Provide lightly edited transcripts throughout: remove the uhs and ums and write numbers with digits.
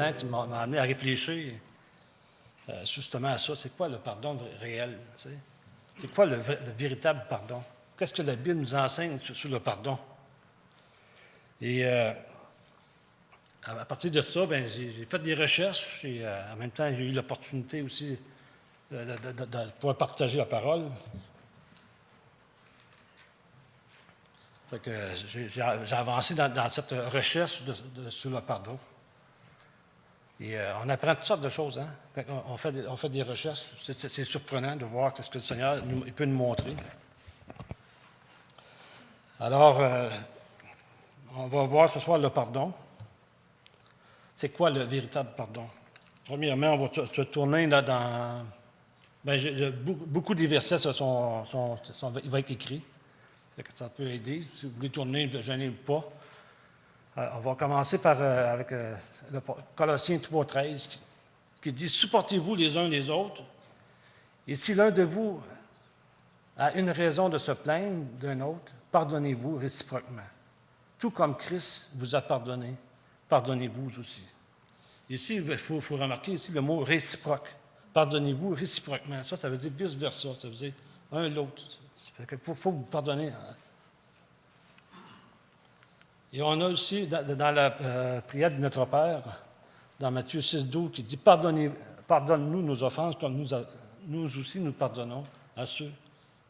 ans qui m'ont amené à réfléchir justement à ça. C'est quoi le pardon réel? C'est quoi le véritable pardon? Qu'est-ce que la Bible nous enseigne sur le pardon? Et à partir de ça, ben, j'ai fait des recherches et en même temps, j'ai eu l'opportunité aussi de pouvoir partager la parole. Fait que j'ai avancé dans cette recherche sur le pardon. Et on apprend toutes sortes de choses, hein? Quand on fait des recherches. C'est surprenant de voir ce que le Seigneur il peut nous montrer. Alors, on va voir ce soir le pardon. C'est quoi le véritable pardon? Premièrement, on va se tourner là dans... beaucoup des versets il va être écrit. Ça peut aider. Si vous voulez tourner, ne gênez pas. On va commencer avec le Colossiens 3,13 qui dit « Supportez-vous les uns les autres, et si l'un de vous a une raison de se plaindre d'un autre, pardonnez-vous réciproquement. Tout comme Christ vous a pardonné, pardonnez-vous aussi. » Ici, il faut remarquer ici le mot « réciproque ». Pardonnez-vous réciproquement. Ça veut dire vice-versa. Ça veut dire un l'autre. Il faut vous pardonner. Et on a aussi, dans la prière de notre Père, dans Matthieu 6,12, qui dit « Pardonne-nous nos offenses comme nous aussi nous pardonnons à ceux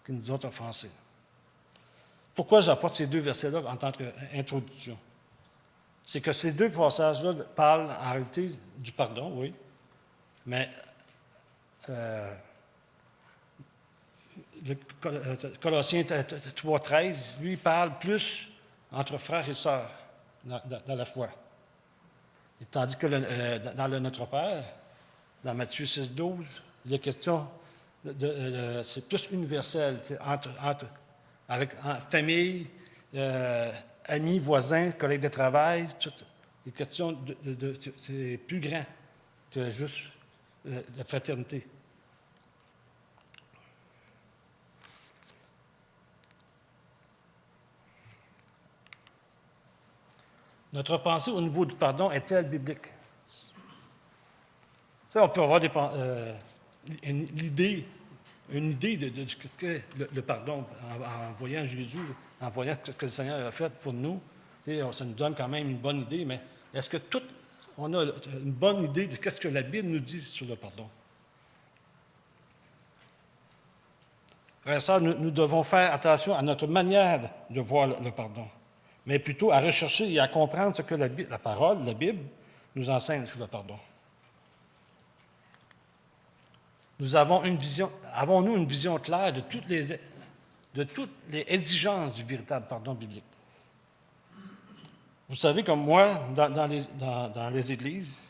qui nous ont offensés. » Pourquoi j'apporte ces deux versets-là en tant qu'introduction? C'est que ces deux passages-là parlent en réalité du pardon, oui, mais le Colossiens 3,13, lui, parle plus entre frères et sœurs dans la foi. Et tandis que dans le Notre Père, dans Matthieu 6,12, il est question c'est plus universel, avec famille, amis, voisins, collègues de travail, les questions c'est plus grand que juste la fraternité. Notre pensée au niveau du pardon est-elle biblique? Ça, on peut avoir une idée de ce que le pardon, en voyant Jésus, en voyant ce que le Seigneur a fait pour nous. Ça nous donne quand même une bonne idée, mais est-ce que on a une bonne idée de ce que la Bible nous dit sur le pardon? Frères et sœurs, nous devons faire attention à notre manière de voir le pardon, mais plutôt à rechercher et à comprendre ce que la Bible, nous enseigne sur le pardon. Avons-nous une vision claire de toutes les exigences du véritable pardon biblique? Vous savez, comme moi, dans les églises,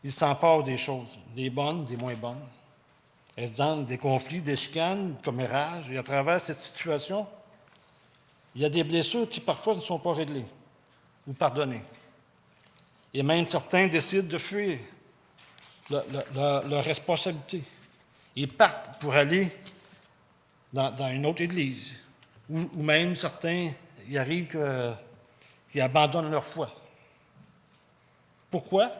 il s'empare des choses, des bonnes, des moins bonnes. Exemple, des conflits, des chicanes, commérages. Et à travers cette situation, il y a des blessures qui parfois ne sont pas réglées ou pardonnées. Et même certains décident de fuir leur responsabilité. Ils partent pour aller dans une autre église. Ou même certains, il arrive qu'ils abandonnent leur foi. Pourquoi?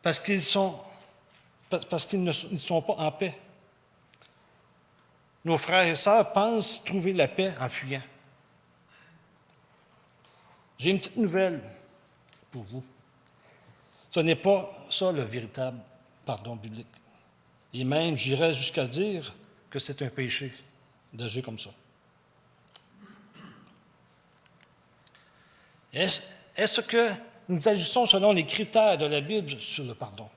Parce qu'ils ne sont pas en paix. Nos frères et sœurs pensent trouver la paix en fuyant. J'ai une petite nouvelle pour vous. Ce n'est pas ça le véritable pardon biblique. Et même, j'irais jusqu'à dire que c'est un péché d'agir comme ça. Est-ce que nous agissons selon les critères de la Bible sur le pardon?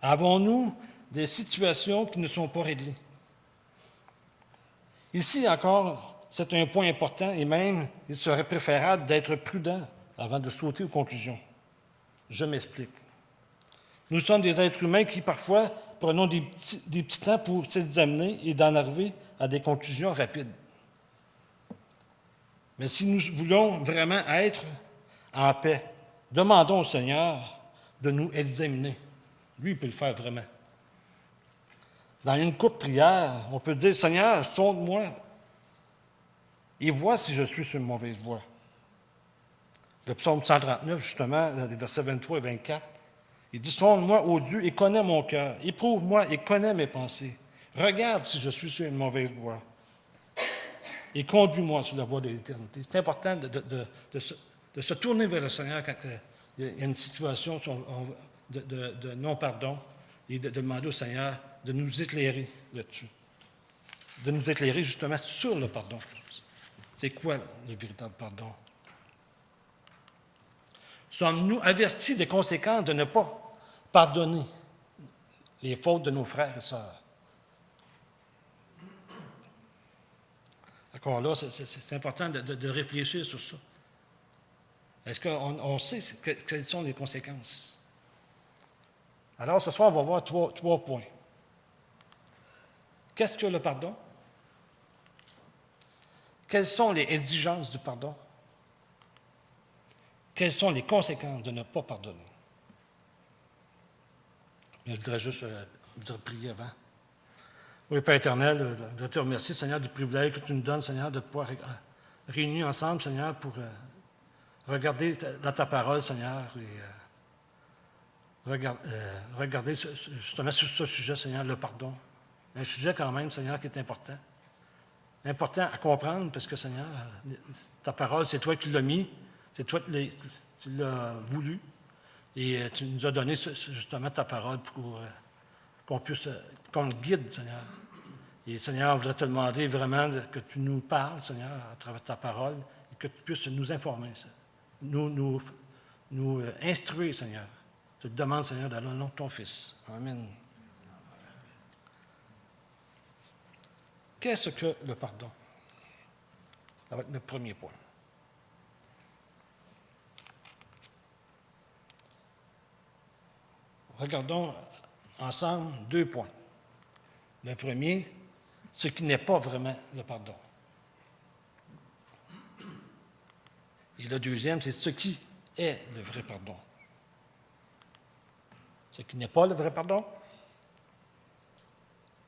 Avons-nous des situations qui ne sont pas réglées? Ici encore, c'est un point important et même il serait préférable d'être prudent avant de sauter aux conclusions. Je m'explique. Nous sommes des êtres humains qui parfois prenons des petits temps pour s'examiner et d'en arriver à des conclusions rapides. Mais si nous voulons vraiment être en paix, demandons au Seigneur de nous examiner. Lui, il peut le faire vraiment. Dans une courte prière, on peut dire « Seigneur, sonde-moi et vois si je suis sur une mauvaise voie. Le psaume 139, justement, les versets 23 et 24, il dit « Sonde-moi, ô Dieu, et connais mon cœur. Éprouve-moi et connais mes pensées. Regarde si je suis sur une mauvaise voie. Et conduis-moi sur la voie de l'éternité. » C'est important de se tourner vers le Seigneur quand il y a une situation de non-pardon et de demander au Seigneur de nous éclairer là-dessus. De nous éclairer justement sur le pardon. C'est quoi le véritable pardon? Sommes-nous avertis des conséquences de ne pas pardonner les fautes de nos frères et sœurs? Encore là, c'est important de réfléchir sur ça. Est-ce qu'on sait quelles sont les conséquences? Alors, ce soir, on va voir trois points. Qu'est-ce que le pardon? Quelles sont les exigences du pardon? Quelles sont les conséquences de ne pas pardonner? Je voudrais juste prier avant. Oui, Père éternel, je voudrais te remercier, Seigneur, du privilège que tu nous donnes, Seigneur, de pouvoir réunir ensemble, Seigneur, pour regarder dans ta parole, Seigneur, et regarder justement sur ce sujet, Seigneur, le pardon. Un sujet quand même, Seigneur, qui est important. Important à comprendre parce que, Seigneur, ta parole, c'est toi qui l'as mis, c'est toi qui l'as voulu. Et tu nous as donné justement ta parole pour qu'on le guide, Seigneur. Et Seigneur, on voudrait te demander vraiment que tu nous parles, Seigneur, à travers ta parole, et que tu puisses nous informer, nous instruire, Seigneur. Je te demande, Seigneur, dans le nom de ton Fils. Amen. Qu'est-ce que le pardon? Ça va être le premier point. Regardons ensemble 2 points. Le premier, ce qui n'est pas vraiment le pardon. Et le deuxième, c'est ce qui est le vrai pardon. Ce qui n'est pas le vrai pardon,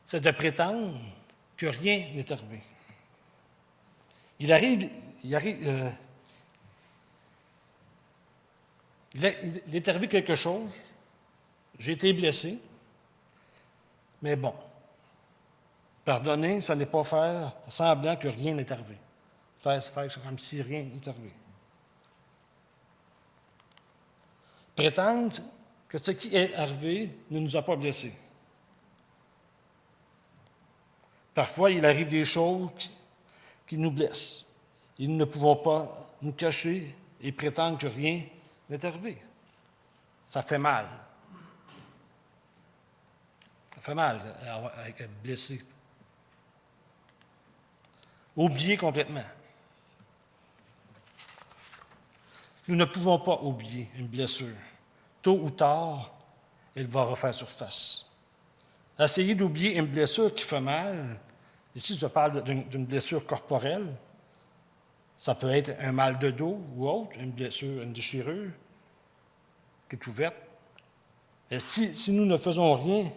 c'est de prétendre que rien n'est arrivé. Il est arrivé quelque chose, j'ai été blessé, mais bon, pardonner, ce n'est pas faire semblant que rien n'est arrivé. Faire comme si rien n'est arrivé. Prétendre que ce qui est arrivé ne nous a pas blessés. Parfois, il arrive des choses qui nous blessent. Et nous ne pouvons pas nous cacher et prétendre que rien n'est arrivé. Ça fait mal. Ça fait mal être blessé. Oublier complètement. Nous ne pouvons pas oublier une blessure. Tôt ou tard, elle va refaire surface. Essayer d'oublier une blessure qui fait mal, ici je parle d'une blessure corporelle, ça peut être un mal de dos ou autre, une blessure, une déchirure qui est ouverte. Et si nous ne faisons rien,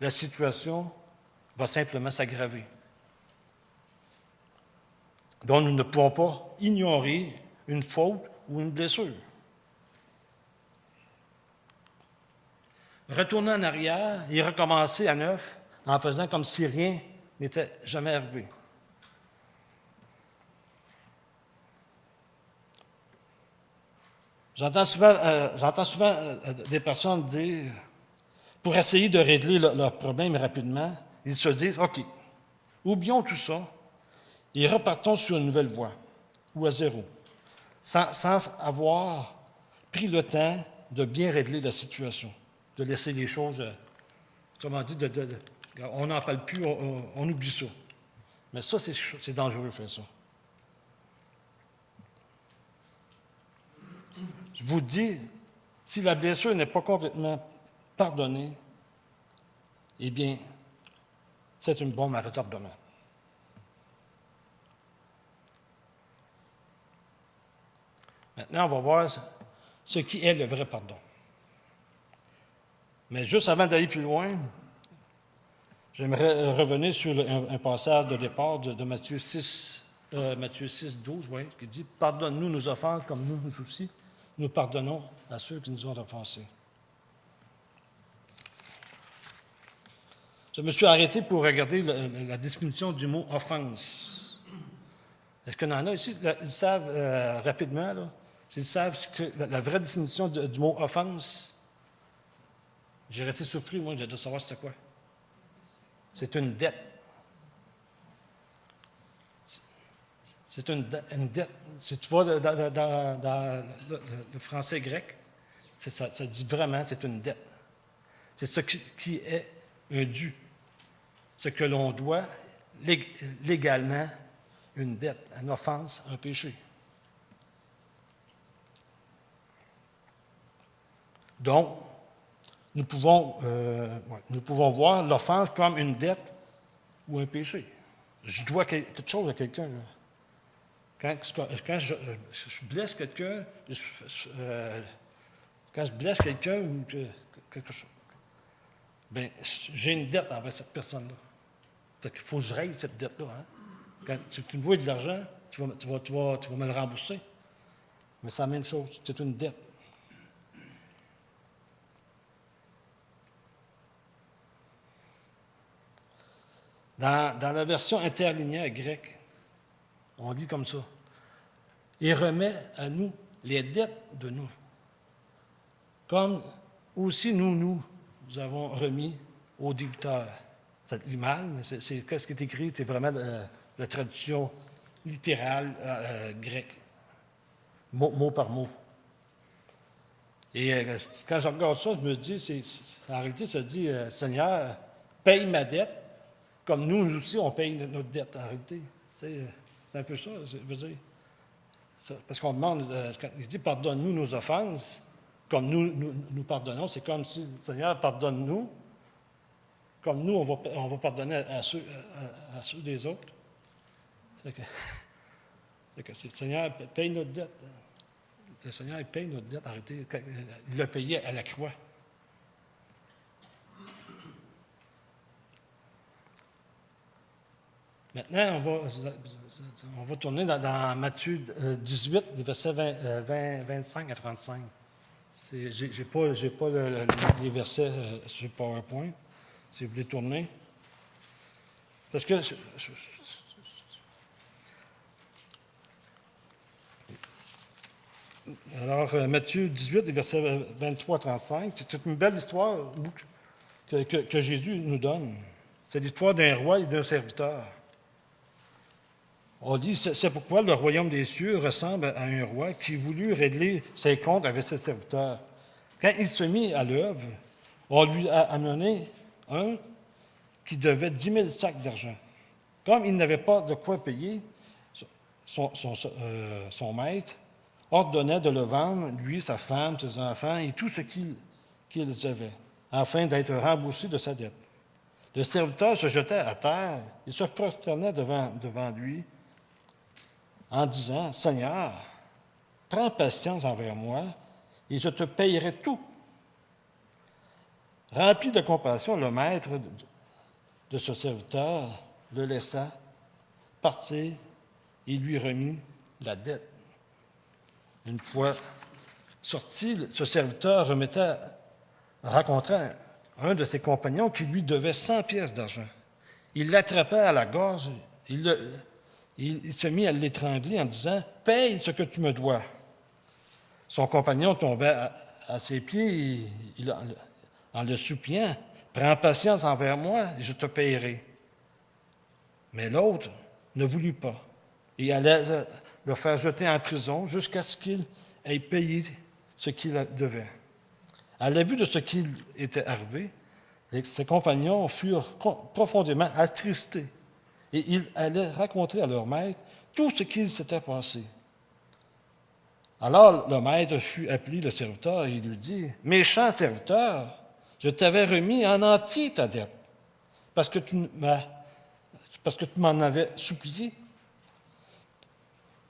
la situation va simplement s'aggraver. Donc nous ne pouvons pas ignorer une faute ou une blessure. Retourner en arrière et recommencer à neuf en faisant comme si rien n'était jamais arrivé. J'entends souvent des personnes dire, pour essayer de régler leurs problèmes rapidement, ils se disent, OK, oublions tout ça et repartons sur une nouvelle voie, ou à zéro, sans avoir pris le temps de bien régler la situation, de laisser les choses, autrement dit, on n'en parle plus, on oublie ça. Mais ça, c'est dangereux de faire ça. Je vous dis, si la blessure n'est pas complètement pardonnée, eh bien, c'est une bombe à retardement. Maintenant, on va voir ce qui est le vrai pardon. Mais juste avant d'aller plus loin, j'aimerais revenir sur un passage de départ de Matthieu 6, Matthieu 6, 12, oui, qui dit « Pardonne-nous nos offenses comme nous aussi, nous pardonnons à ceux qui nous ont offensés. » Je me suis arrêté pour regarder la définition du mot « offense ». Est-ce qu'il y en a ici? Ils savent rapidement, là, s'ils savent que la vraie définition du mot « offense », j'ai resté surpris, moi, de savoir c'était quoi. C'est une dette. C'est une dette. Si tu vois dans le français grec, ça dit vraiment c'est une dette. C'est ce qui est un dû. Ce que l'on doit légalement, une dette, une offense, un péché. Donc, nous pouvons voir l'offense comme une dette ou un péché. Je dois quelque chose à quelqu'un. Quand je blesse quelqu'un, quand je blesse quelqu'un ou quelque chose, bien, j'ai une dette envers cette personne-là. Fait qu'il faut que je règle cette dette-là. Hein? Quand tu me dois de l'argent, tu vas me le rembourser. Mais c'est la même chose, c'est une dette. Dans la version interlinéaire grecque, on dit comme ça. Et remet à nous les dettes de nous. Comme aussi nous avons remis aux débiteurs. Ça lit mal, mais c'est ce qui est écrit, c'est vraiment la traduction littérale grecque, mot par mot. Et quand je regarde ça, je me dis, en réalité, ça dit, Seigneur, paye ma dette, comme nous aussi, on paye notre dette, en réalité. C'est un peu ça, je veux dire. Parce qu'on demande, quand il dit, pardonne-nous nos offenses, comme nous pardonnons, c'est comme si, Seigneur, pardonne-nous, comme nous, on va pardonner à ceux des autres. C'est que le Seigneur paye notre dette. Le Seigneur, il paye notre dette, arrêtez. Il l'a payé à la croix. Maintenant, on va tourner dans Matthieu 18, les versets 25 à 35. Je n'ai pas les versets sur PowerPoint, si vous voulez tourner. Parce que alors, Matthieu 18, les versets 23 à 35, c'est une belle histoire que Jésus nous donne. C'est l'histoire d'un roi et d'un serviteur. On dit, c'est pourquoi le royaume des cieux ressemble à un roi qui voulut régler ses comptes avec ses serviteurs. Quand il se mit à l'œuvre, on lui a amené un qui devait 10 000 sacs d'argent. Comme il n'avait pas de quoi payer, son maître ordonnait de le vendre, lui, sa femme, ses enfants et tout ce qu'ils avaient, afin d'être remboursé de sa dette. Le serviteur se jetait à terre et se prosternait devant lui en disant, « Seigneur, prends patience envers moi et je te payerai tout. » Rempli de compassion, le maître de ce serviteur le laissa partir et lui remit la dette. Une fois sorti, ce serviteur rencontra un de ses compagnons qui lui devait 100 pièces d'argent. Il l'attrapa à la gorge, il se mit à l'étrangler en disant, « Paye ce que tu me dois. » Son compagnon tomba à ses pieds en le suppliant, « Prends patience envers moi et je te payerai. » Mais l'autre ne voulut pas et allait le faire jeter en prison jusqu'à ce qu'il ait payé ce qu'il devait. À la vue de ce qui était arrivé, ses compagnons furent profondément attristés et ils allaient raconter à leur maître tout ce qu'il s'était passé. Alors le maître fut appelé le serviteur et il lui dit, « Méchant serviteur, je t'avais remis en entier ta dette, parce que tu m'en avais supplié.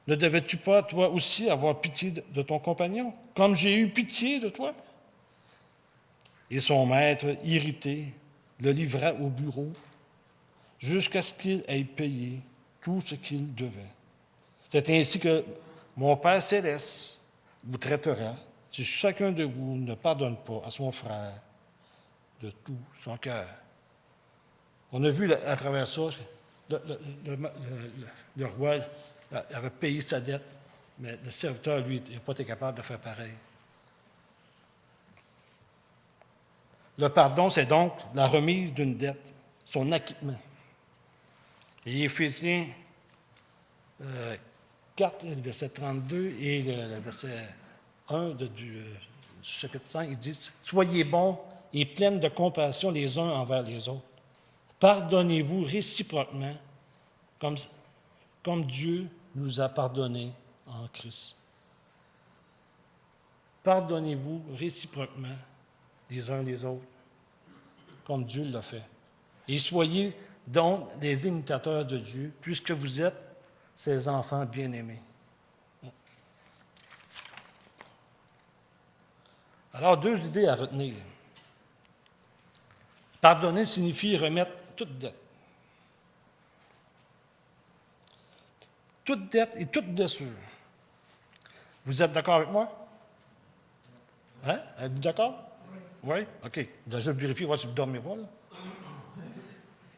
Ne devais-tu pas, toi aussi, avoir pitié de ton compagnon, comme j'ai eu pitié de toi? » Et son maître, irrité, le livra au bourreau jusqu'à ce qu'il ait payé tout ce qu'il devait. C'est ainsi que mon Père céleste vous traitera si chacun de vous ne pardonne pas à son frère de tout son cœur. On a vu à travers ça, le roi avait payé sa dette, mais le serviteur, lui, n'a pas été capable de faire pareil. Le pardon, c'est donc la remise d'une dette, son acquittement. Et Éphésiens 4, verset 32 et le verset 1 du chapitre 5, il dit « Soyez bons et pleins de compassion les uns envers les autres. Pardonnez-vous réciproquement comme Dieu nous a pardonné en Christ. » Pardonnez-vous réciproquement les uns les autres, comme Dieu l'a fait. Et soyez donc des imitateurs de Dieu, puisque vous êtes ses enfants bien-aimés. Alors, deux idées à retenir. Pardonner signifie remettre toute dette. Toute dette et toute blessure. Vous êtes d'accord avec moi? Hein? Êtes-vous d'accord? Oui? OK. Je vais juste vérifier, voir si vous ne dormez pas. Là.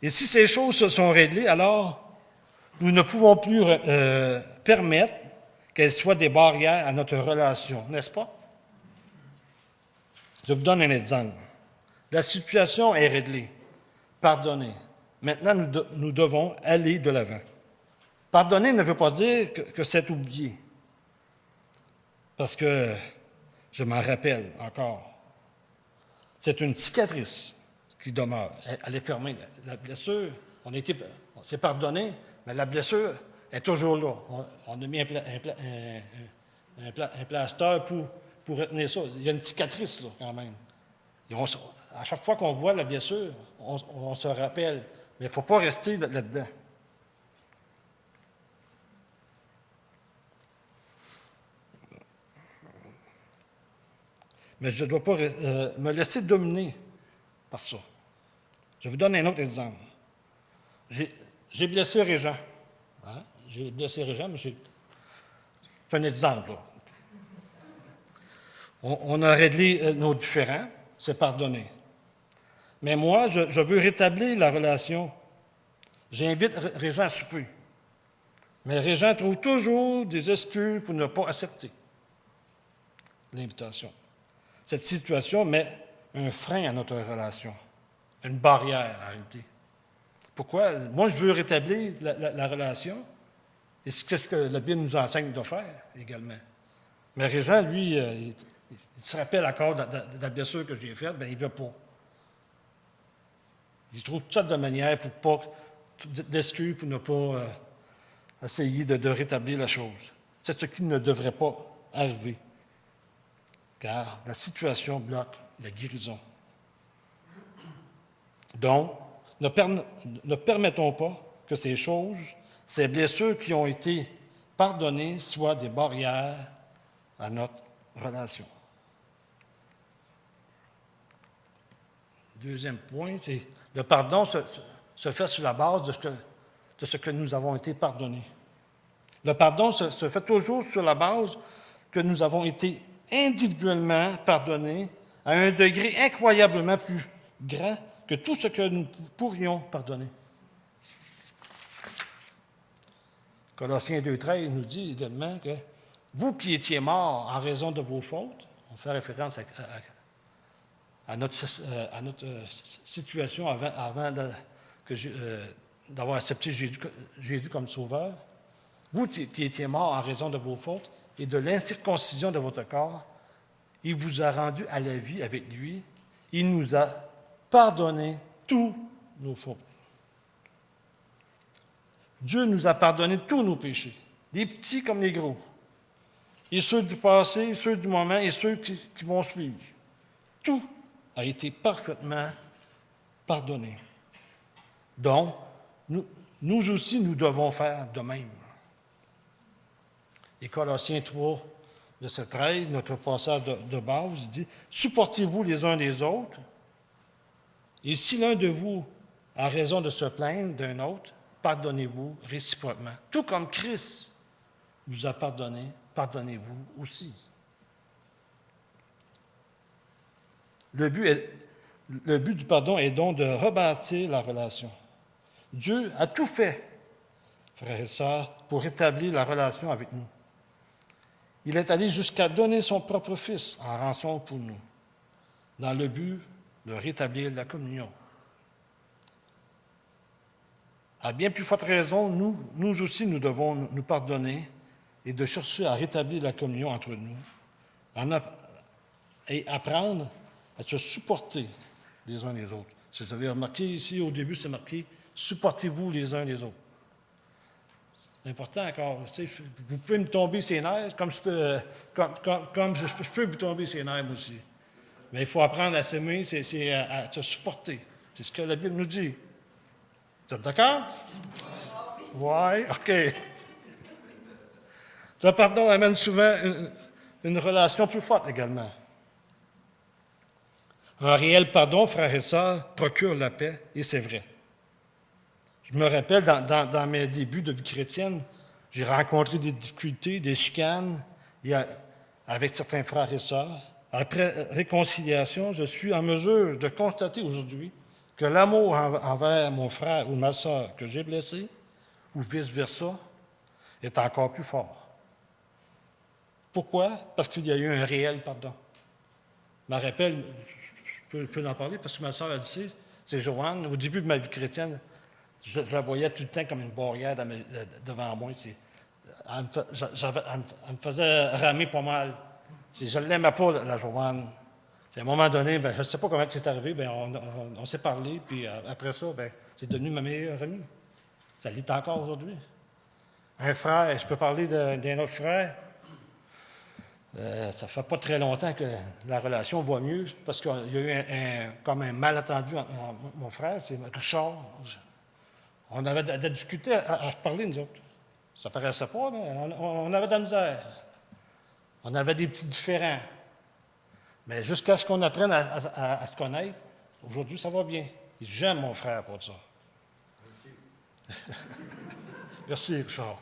Et si ces choses sont réglées, alors nous ne pouvons plus permettre qu'elles soient des barrières à notre relation, n'est-ce pas? Je vous donne un exemple. La situation est réglée. Pardonnez. Maintenant, nous devons aller de l'avant. Pardonner ne veut pas dire que c'est oublié. Parce que je m'en rappelle encore. C'est une cicatrice qui demeure. Elle est fermée. La blessure, on s'est pardonné, mais la blessure est toujours là. On a mis un plaster pour retenir ça. Il y a une cicatrice là, quand même. Et à chaque fois qu'on voit la blessure, on se rappelle. Mais il ne faut pas rester là-dedans. Mais je ne dois pas me laisser dominer par ça. Je vous donne un autre exemple. J'ai blessé Régent. Hein? J'ai blessé Régent, mais c'est un exemple. Là. On a réglé nos différends, c'est pardonné. Mais moi, je veux rétablir la relation. J'invite Régent à souper. Mais Régent trouve toujours des excuses pour ne pas accepter l'invitation. Cette situation met un frein à notre relation, une barrière en réalité. Pourquoi? Moi, je veux rétablir la relation, et c'est ce que la Bible nous enseigne de faire également. Mais Régent, lui, il se rappelle encore de la blessure que j'ai faite, bien, il ne veut pas. Il trouve toutes sortes de manières d'excuses pour ne pas essayer de rétablir la chose. C'est ce qui ne devrait pas arriver. Car la situation bloque la guérison. Donc, ne permettons pas que ces choses, ces blessures qui ont été pardonnées, soient des barrières à notre relation. Deuxième point, c'est le pardon se fait sur la base de ce que nous avons été pardonnés. Le pardon se fait toujours sur la base que nous avons été individuellement pardonnés à un degré incroyablement plus grand que tout ce que nous pourrions pardonner. Colossiens 2,13 nous dit également que vous qui étiez morts en raison de vos fautes, on fait référence à notre situation avant d'avoir accepté Jésus comme sauveur, vous qui étiez morts en raison de vos fautes et de l'incirconcision de votre corps, il vous a rendu à la vie avec lui. Il nous a pardonné tous nos fautes. Dieu nous a pardonné tous nos péchés, les petits comme les gros, et ceux du passé, ceux du moment et ceux qui vont suivre. Tout a été parfaitement pardonné. Donc, nous aussi, nous devons faire de même. Et Colossiens 3, verset 13, notre passage de base, il dit « Supportez-vous les uns les autres, et si l'un de vous a raison de se plaindre d'un autre, pardonnez-vous réciproquement. Tout comme Christ vous a pardonné, pardonnez-vous aussi. Le but du pardon est donc de rebâtir la relation. Dieu a tout fait, frères et sœurs, pour rétablir la relation avec nous. Il est allé jusqu'à donner son propre Fils en rançon pour nous, dans le but de rétablir la communion. À bien plus forte raison, nous aussi, nous devons nous pardonner et de chercher à rétablir la communion entre nous et apprendre à se supporter les uns les autres. Si vous avez remarqué ici, au début, c'est marqué « supportez-vous les uns les autres ». C'est important encore. Vous pouvez me tomber ses nerfs, comme je peux vous tomber ses nerfs, moi aussi. Mais il faut apprendre à s'aimer, c'est à se supporter. C'est ce que la Bible nous dit. Vous êtes d'accord? Oui, OK. Le pardon amène souvent une relation plus forte également. Un réel pardon, frères et sœurs, procure la paix, et c'est vrai. Je me rappelle, dans mes débuts de vie chrétienne, j'ai rencontré des difficultés, des chicanes avec certains frères et sœurs. Après réconciliation, je suis en mesure de constater aujourd'hui que l'amour envers mon frère ou ma sœur que j'ai blessé, ou vice-versa, est encore plus fort. Pourquoi? Parce qu'il y a eu un réel pardon. Je me rappelle, je peux en parler parce que ma sœur, elle sait, c'est Joanne. Au début de ma vie chrétienne, je la voyais tout le temps comme une barrière devant moi. Elle me faisait ramer pas mal. Je ne l'aimais pas, la Joanne. À un moment donné, je ne sais pas comment c'est arrivé, on s'est parlé, puis après ça, c'est devenu ma meilleure amie. Ça l'est encore aujourd'hui. Un frère, je peux parler d'un autre frère. Ça ne fait pas très longtemps que la relation va mieux, parce qu'il y a eu comme un malentendu entre mon frère, c'est Richard. On avait de discuter, à se parler, nous autres. Ça ne paraissait pas, mais on avait de la misère. On avait des petits différends. Mais jusqu'à ce qu'on apprenne à se connaître, aujourd'hui, ça va bien. J'aime mon frère pour ça. Merci. Merci, Richard.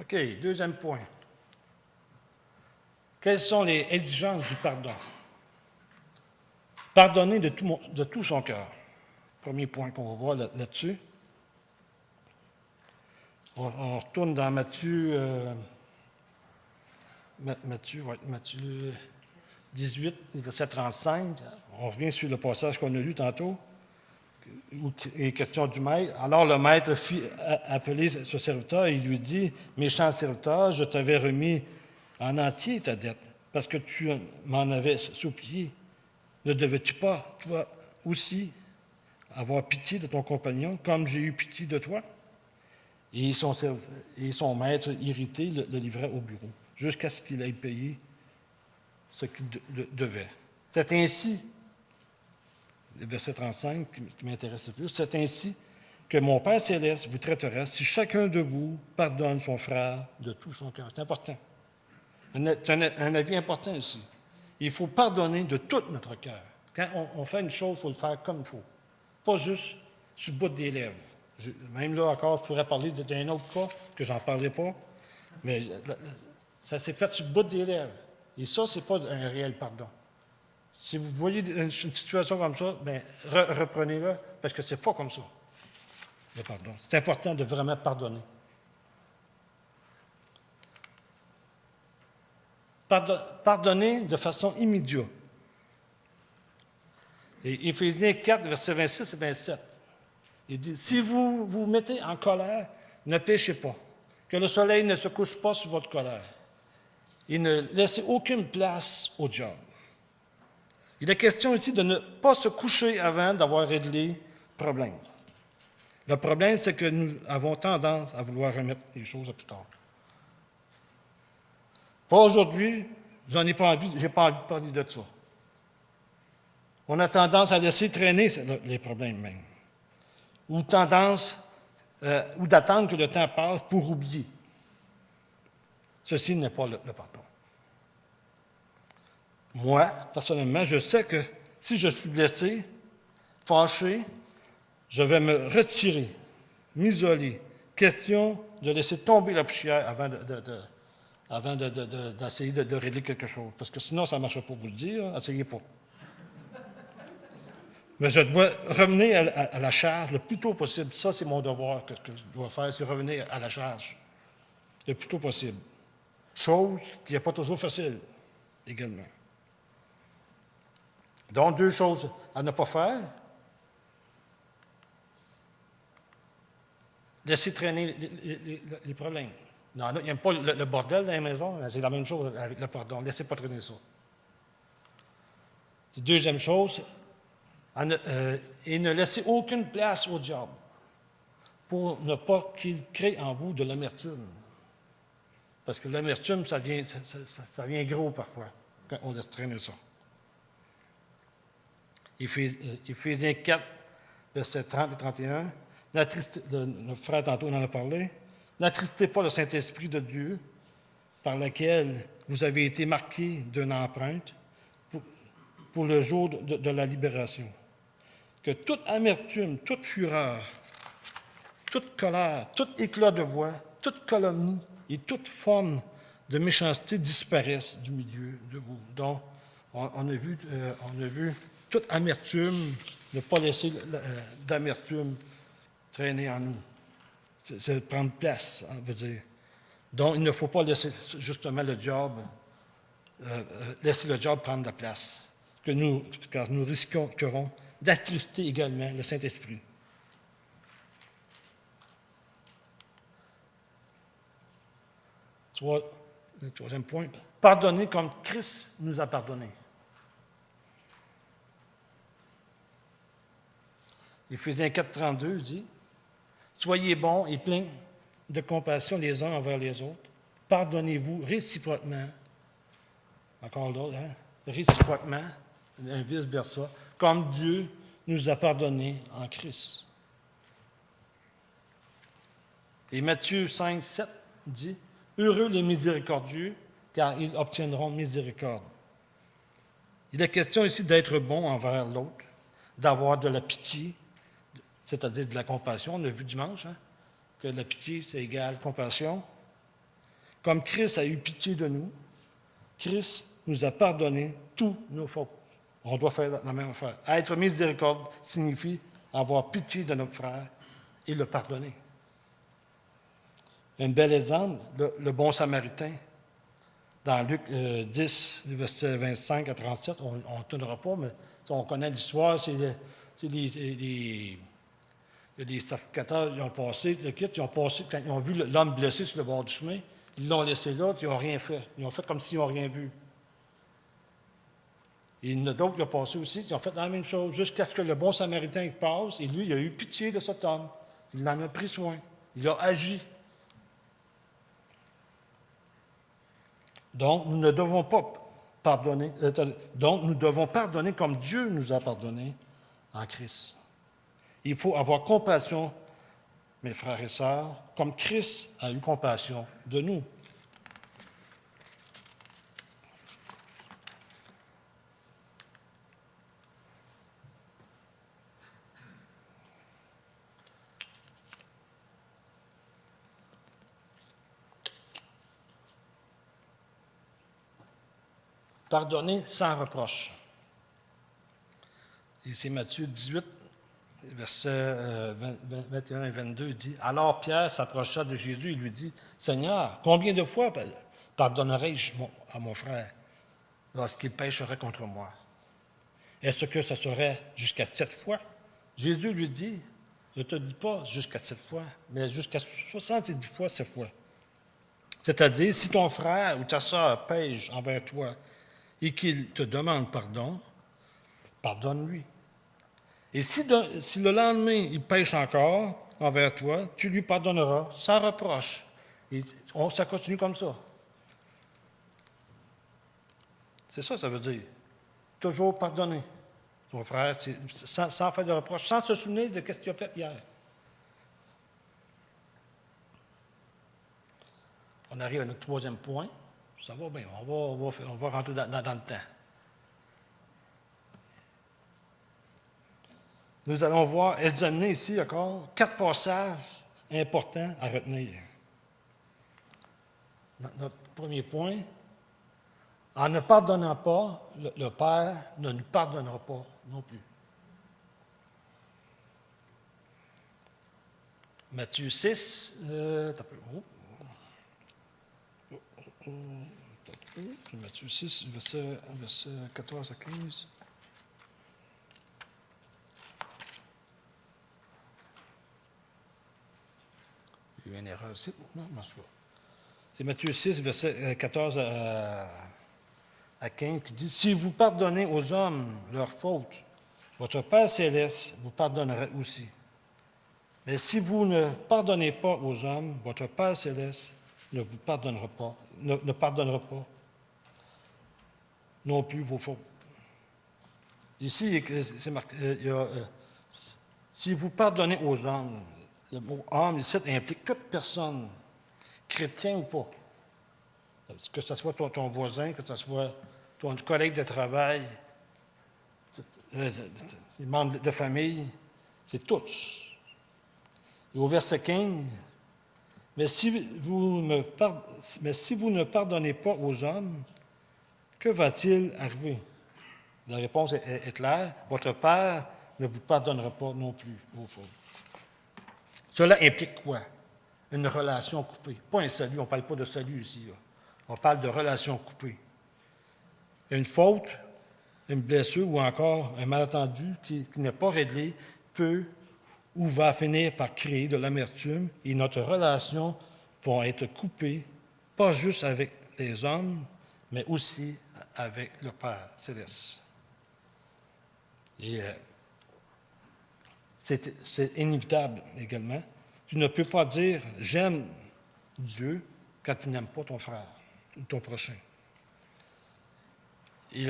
OK, deuxième point. Quelles sont les exigences du pardon? Pardonner de tout son cœur. Premier point qu'on va voir là-dessus. On retourne dans Matthieu 18, verset 35. On revient sur le passage qu'on a lu tantôt, où il est question du maître. Alors le maître fit appeler ce serviteur et il lui dit, « Méchant serviteur, je t'avais remis en entier ta dette, parce que tu m'en avais supplié. Ne devais-tu pas, toi aussi, avoir pitié de ton compagnon, comme j'ai eu pitié de toi? » Et son maître, irrité, le livrait au bureau, jusqu'à ce qu'il ait payé ce qu'il devait. C'est ainsi, le verset 35 qui m'intéresse le plus, c'est ainsi que mon Père céleste vous traitera si chacun de vous pardonne son frère de tout son cœur. C'est important. C'est un avis important ici. Il faut pardonner de tout notre cœur. Quand on fait une chose, il faut le faire comme il faut. Pas juste sur le bout des lèvres. Même là encore, je pourrais parler d'un autre cas que je n'en parlerai pas, mais ça s'est fait sur le bout des lèvres. Et ça, ce n'est pas un réel pardon. Si vous voyez une situation comme ça, reprenez-le, parce que ce n'est pas comme ça, le pardon. C'est important de vraiment pardonner. Pardonner de façon immédiate. Et Éphésiens 4, versets 26 et 27. Il dit, « Si vous vous mettez en colère, ne péchez pas, que le soleil ne se couche pas sur votre colère, et ne laissez aucune place au diable. » Il est question ici de ne pas se coucher avant d'avoir réglé le problème. Le problème, c'est que nous avons tendance à vouloir remettre les choses à plus tard. Pas aujourd'hui, je n'ai pas envie de parler de ça. On a tendance à laisser traîner les problèmes même. Ou d'attendre que le temps passe pour oublier. Ceci n'est pas le pardon. Moi, personnellement, je sais que si je suis blessé, fâché, Je vais me retirer, m'isoler. Question de laisser tomber la poussière avant d'essayer de régler quelque chose. Parce que sinon, ça ne marche pas pour le dire. Essayez pas. Mais je dois revenir à la charge le plus tôt possible. Ça, c'est mon devoir que je dois faire, c'est revenir à la charge le plus tôt possible. Chose qui n'est pas toujours facile, également. Donc, 2 choses à ne pas faire. Laisser traîner les problèmes. Non, il n'aime pas le bordel dans la maison, c'est la même chose avec le pardon. Laissez pas traîner ça. Deuxième chose, et ne laissez aucune place au diable pour ne pas qu'il crée en vous de l'amertume. Parce que l'amertume, ça vient gros parfois, quand on laisse traîner ça. Éphésiens 4, versets 30 et 31. Notre frère, tantôt, on en a parlé. N'attristez pas le Saint-Esprit de Dieu, par lequel vous avez été marqués d'une empreinte pour le jour de la libération. Que toute amertume, toute fureur, toute colère, tout éclat de voix, toute calomnie et toute forme de méchanceté disparaissent du milieu de vous. Donc, on a vu toute amertume, ne pas laisser d'amertume traîner en nous. C'est prendre place, on veut dire. Donc, il ne faut pas laisser justement le diable, laisser le diable prendre la place, car nous risquerons d'attrister également le Saint-Esprit. Le troisième point, pardonner comme Christ nous a pardonné. Éphésiens 4, 32 dit, « Soyez bons et pleins de compassion les uns envers les autres. Pardonnez-vous réciproquement. » Encore là, hein? Réciproquement, un vice-versa, comme Dieu nous a pardonné en Christ. Et Matthieu 5, 7 dit, « Heureux les miséricordieux, car ils obtiendront miséricorde. » Il est question ici d'être bon envers l'autre, d'avoir de la pitié, c'est-à-dire de la compassion. On l'a vu dimanche, hein, que la pitié, c'est égal compassion. Comme Christ a eu pitié de nous, Christ nous a pardonné tous nos fautes. On doit faire la même affaire. Être miséricorde signifie avoir pitié de notre frère et le pardonner. Un bel exemple, le bon samaritain. Dans Luc 10, versets 25 à 37, on ne tournera pas, mais on connaît l'histoire, c'est les sacrificateurs, ils ont passé, quand ils ont vu l'homme blessé sur le bord du chemin, ils l'ont laissé là, ils n'ont rien fait. Ils ont fait comme s'ils n'ont rien vu. Et il y en a d'autres qui ont passé aussi, ils ont fait la même chose, jusqu'à ce que le bon samaritain passe, et lui, il a eu pitié de cet homme. Il en a pris soin. Il a agi. Donc, nous ne devons pas pardonner, donc nous devons pardonner comme Dieu nous a pardonné en Christ. Il faut avoir compassion, mes frères et sœurs, comme Christ a eu compassion de nous. Pardonner sans reproche. Et c'est Matthieu 18, versets 21 et 22, dit, « Alors Pierre s'approcha de Jésus et lui dit, « Seigneur, combien de fois pardonnerai-je à mon frère lorsqu'il pécherait contre moi? Est-ce que ce serait jusqu'à 7 fois? » Jésus lui dit, « Je ne te dis pas jusqu'à 7 fois, mais jusqu'à 70 fois 7 fois. » C'est-à-dire, si ton frère ou ta sœur pêche envers toi et qu'il te demande pardon, pardonne-lui. Et si le lendemain, il pêche encore envers toi, tu lui pardonneras sans reproche. Et ça continue comme ça. C'est ça, ça veut dire. Toujours pardonner ton frère, sans faire de reproche, sans se souvenir de ce qu'il a fait hier. On arrive à notre troisième point. Ça va bien, on va rentrer dans le temps. nous allons voir, examiner ici encore 4 passages importants à retenir. Notre premier point, en ne pardonnant pas, le Père ne nous pardonnera pas non plus. Matthieu 6, Matthieu 6, verset 14 à 15. Il y a une erreur ici. Non, c'est Matthieu 6, verset 14 à 15, qui dit « Si vous pardonnez aux hommes leurs fautes, votre Père céleste vous pardonnera aussi. Mais si vous ne pardonnez pas aux hommes, votre Père céleste ne vous pardonnera pas, ne pardonnera pas non plus vos fautes. » Ici, c'est marqué, si vous pardonnez aux hommes, le mot homme ici implique toute personne, chrétien ou pas. Que ce soit ton voisin, que ce soit ton collègue de travail, les membres de famille, c'est tous. Et au verset 15, mais si vous ne pardonnez pas aux hommes, que va-t-il arriver? La réponse est claire. Votre Père ne vous pardonnera pas non plus vos fautes. Cela implique quoi? Une relation coupée. Pas un salut, on ne parle pas de salut ici. Là. On parle de relation coupée. Une faute, une blessure ou encore un malentendu qui n'est pas réglé peut ou va finir par créer de l'amertume et notre relation va être coupée, pas juste avec les hommes, mais aussi avec le Père céleste. Et c'est inévitable également. Tu ne peux pas dire « j'aime Dieu » quand tu n'aimes pas ton frère ou ton prochain. Et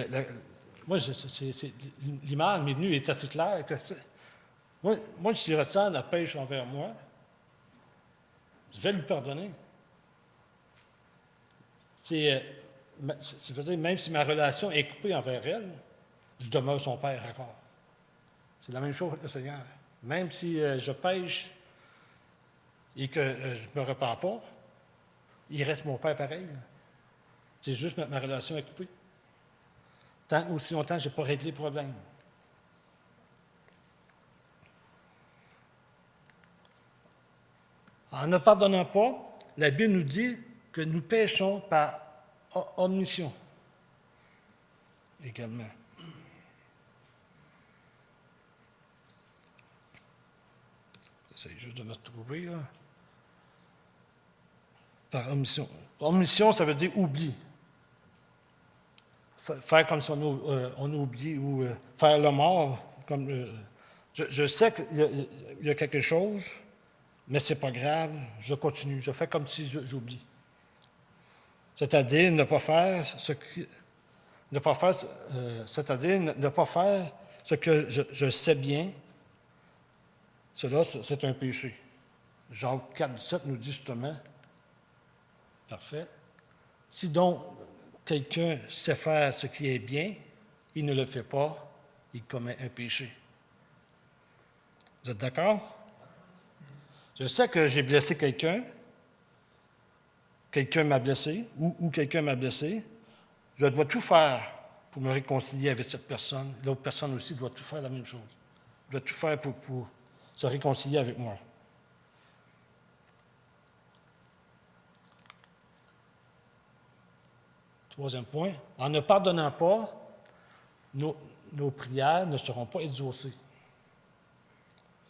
moi, l'image m'est venue, elle est assez claire. Moi, s'il ressent la pêche envers moi, je vais lui pardonner. C'est-à-dire, même si ma relation est coupée envers elle, je demeure son père encore. C'est la même chose avec le Seigneur. Même si je pêche et que je ne me repens pas, il reste mon père pareil. C'est juste que ma relation est coupée. Tant aussi longtemps que je n'ai pas réglé le problème. En ne pardonnant pas, la Bible nous dit que nous péchons par omission également. J'essaie juste de me retrouver, là. Par omission. Omission, ça veut dire oubli. Faire comme si on oublie ou faire le mort. Comme, je sais qu'il y a quelque chose, mais ce n'est pas grave, je continue. Je fais comme si j'oublie. C'est-à-dire ne pas faire ce que je sais bien. Cela, c'est un péché. Jacques 4, 17 nous dit justement, parfait, si donc quelqu'un sait faire ce qui est bien, il ne le fait pas, il commet un péché. Vous êtes d'accord? Je sais que j'ai blessé quelqu'un m'a blessé, ou quelqu'un m'a blessé, je dois tout faire pour me réconcilier avec cette personne. L'autre personne aussi doit tout faire la même chose. Doit tout faire pour se réconcilier avec moi. Troisième point, en ne pardonnant pas, nos prières ne seront pas exaucées.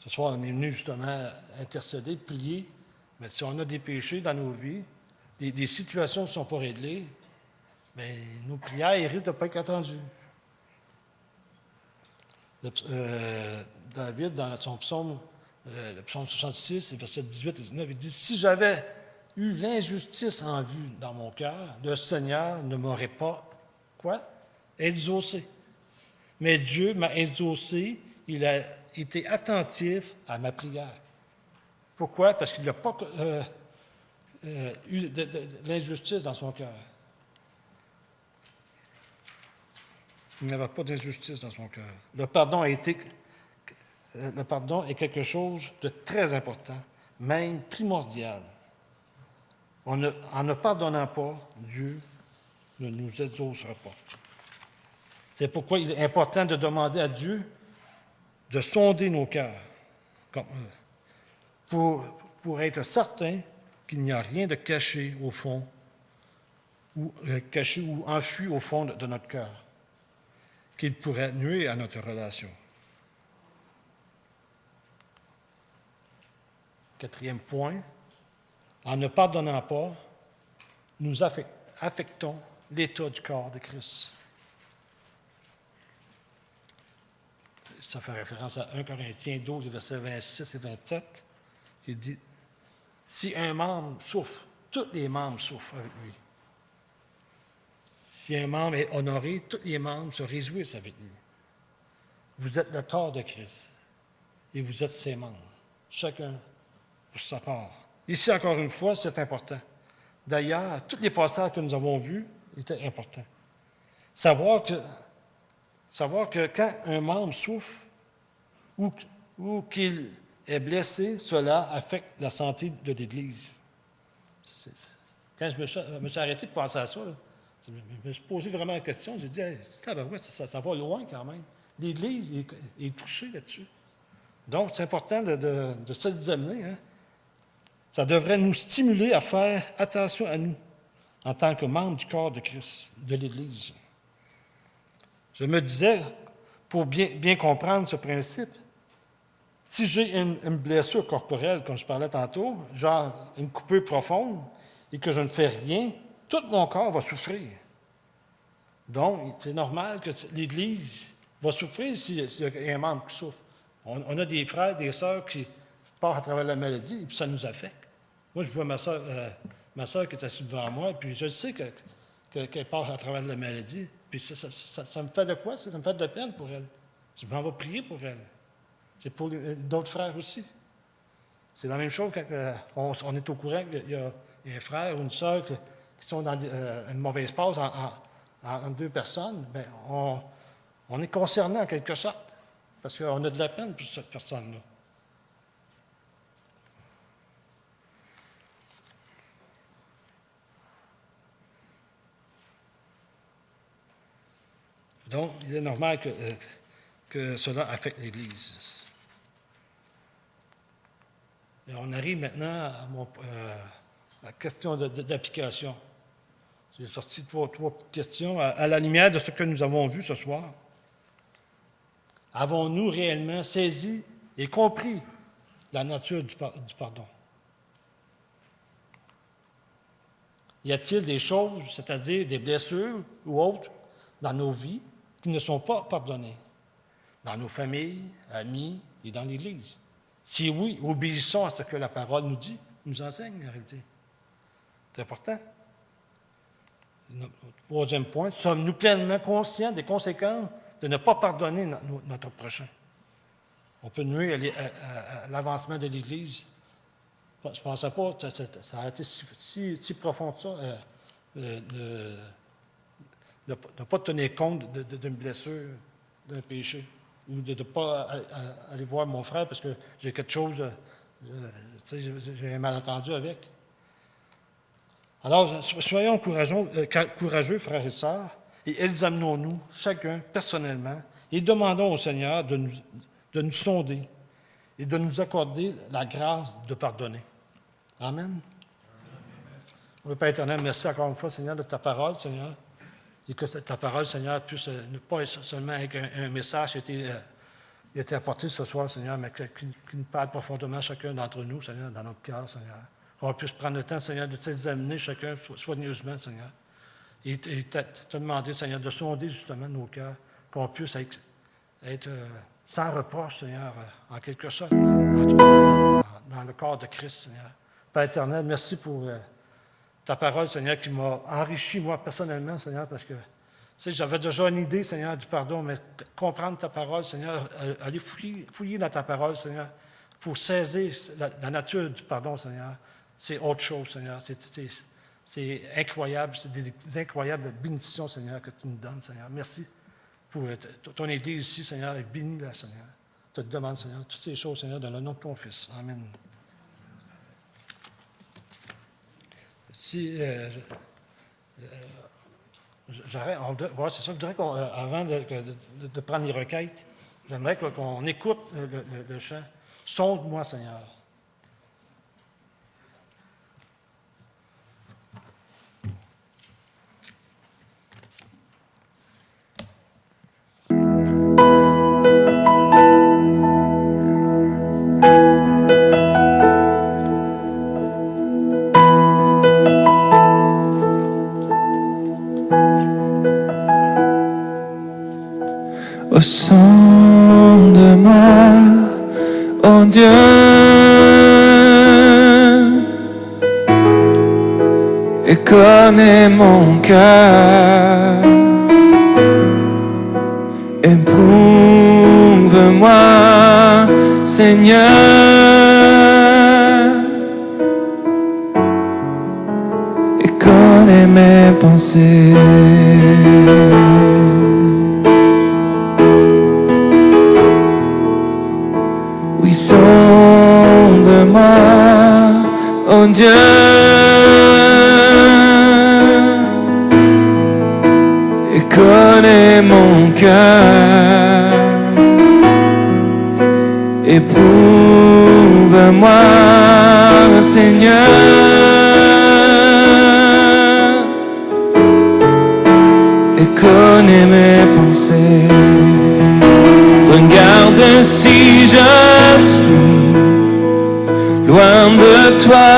Ce soir, on est venu justement intercéder, prier, mais si on a des péchés dans nos vies, des situations qui ne sont pas réglées, bien, nos prières risquent de ne pas être entendues. David, dans son psaume, le psaume 66, verset 18 et 19, il dit « Si j'avais eu l'injustice en vue dans mon cœur, le Seigneur ne m'aurait pas, quoi? Exaucé. Mais Dieu m'a exaucé, il a été attentif à ma prière. » Pourquoi? Parce qu'il n'a pas eu de l'injustice dans son cœur. Il n'avait pas d'injustice dans son cœur. Le pardon a été le pardon est quelque chose de très important, même primordial. En ne pardonnant pas, Dieu ne nous exaucera pas. C'est pourquoi il est important de demander à Dieu de sonder nos cœurs pour être certain qu'il n'y a rien de caché au fond, ou caché ou enfui au fond de notre cœur, qu'il pourrait nuire à notre relation. Quatrième point, en ne pardonnant pas, nous affectons l'état du corps de Christ. Ça fait référence à 1 Corinthiens 12, versets 26 et 27, qui dit « Si un membre souffre, tous les membres souffrent avec lui. Si un membre est honoré, tous les membres se réjouissent avec lui. Vous êtes le corps de Christ et vous êtes ses membres, chacun pour sa part. » Ici, encore une fois, c'est important. D'ailleurs, tous les passages que nous avons vus étaient importants. Savoir que quand un membre souffre ou qu'il est blessé, cela affecte la santé de l'Église. Quand je me suis arrêté de penser à ça, je me suis posé vraiment la question. J'ai dit, hey, ça va loin quand même. L'Église est touchée là-dessus. Donc, c'est important de s'examiner. Hein? Ça devrait nous stimuler à faire attention à nous en tant que membres du corps de Christ, de l'Église. Je me disais, pour bien comprendre ce principe, si j'ai une blessure corporelle, comme je parlais tantôt, genre une coupure profonde, et que je ne fais rien, tout mon corps va souffrir. Donc, c'est normal que l'Église va souffrir s'il y a un membre qui souffre. On a des frères, des sœurs qui passent à travers la maladie, et puis ça nous affecte. Moi, je vois ma sœur qui est assise devant moi, puis je sais qu'elle passe à travers la maladie. Puis ça me fait de quoi? Ça me fait de la peine pour elle. Je m'en vais prier pour elle. C'est pour d'autres frères aussi. C'est la même chose quand on est au courant qu'il y a un frère ou une sœur qui sont dans une mauvaise passe en deux personnes. Bien, on est concerné en quelque sorte, parce qu'on a de la peine pour cette personne-là. Donc, il est normal que cela affecte l'Église. Et on arrive maintenant à la question d'application. J'ai sorti trois petites questions à la lumière de ce que nous avons vu ce soir. Avons-nous réellement saisi et compris la nature du pardon? Y a-t-il des choses, c'est-à-dire des blessures ou autres, dans nos vies qui ne sont pas pardonnées, dans nos familles, amis et dans l'Église? Si oui, obéissons à ce que la parole nous dit, nous enseigne en réalité. C'est important. Troisième point, sommes-nous pleinement conscients des conséquences de ne pas pardonner notre prochain? On peut nuire à l'avancement de l'Église. Je ne pensais pas que ça a été si profond que ça, de ne pas tenir compte d'une blessure, d'un péché, ou de ne pas aller voir mon frère parce que j'ai quelque chose, j'ai un malentendu avec. Alors, soyons courageux, frères et sœurs, et examinons-nous chacun personnellement et demandons au Seigneur de nous sonder et de nous accorder la grâce de pardonner. Amen. Oui, Père éternel, merci encore une fois, Seigneur, de ta parole, Seigneur, et que ta parole, Seigneur, puisse ne pas être seulement avec un message qui a été apporté ce soir, Seigneur, mais qu'il nous parle profondément chacun d'entre nous, Seigneur, dans notre cœur, Seigneur. Qu'on puisse prendre le temps, Seigneur, de s'examiner chacun soigneusement, Seigneur. Et te demander, Seigneur, de sonder justement nos cœurs, qu'on puisse être sans reproche, Seigneur, en quelque sorte, dans le corps de Christ, Seigneur. Père éternel, merci pour ta parole, Seigneur, qui m'a enrichi, moi, personnellement, Seigneur, parce que j'avais déjà une idée, Seigneur, du pardon, mais comprendre ta parole, Seigneur, aller fouiller dans ta parole, Seigneur, pour saisir la nature du pardon, Seigneur, c'est autre chose, Seigneur. C'est incroyable, c'est des incroyables bénédictions, Seigneur, que tu nous donnes, Seigneur. Merci pour ton Église ici, Seigneur, et bénis-la, Seigneur. te demande, Seigneur, toutes ces choses, Seigneur, dans le nom de ton Fils. Amen. Si, j'arrête, ouais, c'est ça, je dirais qu'avant de prendre les requêtes, j'aimerais qu'on écoute le chant. Sonde-moi, Seigneur. Au sonde-moi, oh Dieu, et connais mon cœur. Éprouve-moi, Seigneur, et connais mes pensées. Oui, sonde-moi, oh Dieu, et connais mon cœur. Éprouve-moi, Seigneur, et connais mes pensées. Regarde si je suis loin de toi.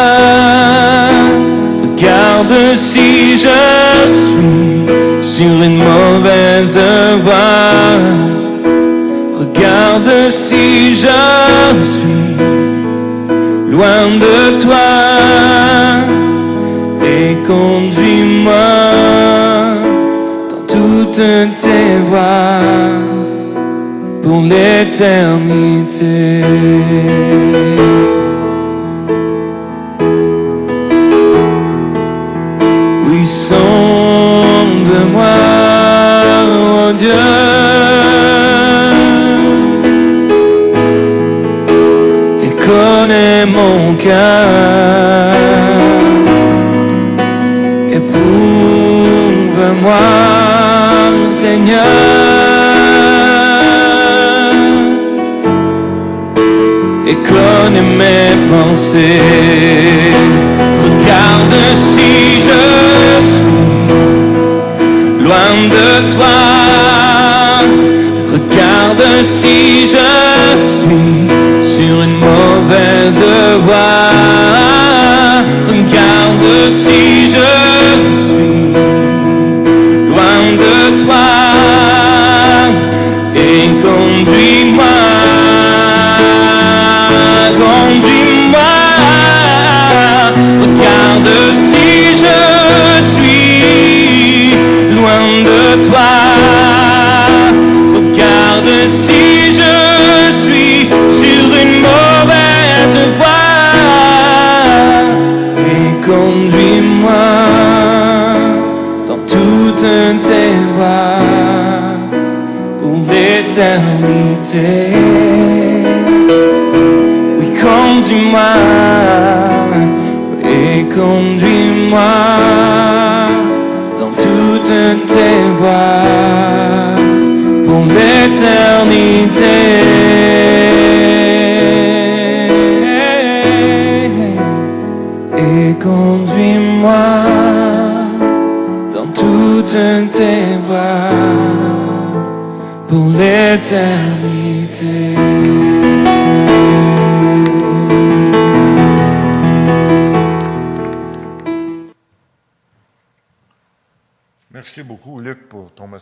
Regarde si je suis sur une mauvaise voie. Regarde si je suis loin de toi. Et conduis-moi dans toutes tes voies pour l'éternité. Oui, sonde-moi, oh Dieu, et connais mon cœur. Éprouve-moi, Seigneur, et connais mes pensées. Regarde si je suis loin de toi. Regarde si je suis sur une mauvaise voie. Regarde si je suis loin de toi. Et conduis-moi. Conduis-moi, regarde si je suis loin de toi. Regarde si je suis sur une mauvaise voie. Et conduis-moi dans toutes tes voies pour l'éternité. Conduis-moi et conduis-moi dans toutes tes voies pour l'éternité. Et conduis-moi dans toutes tes voies pour l'éternité. Merci beaucoup, Luc, pour ton message.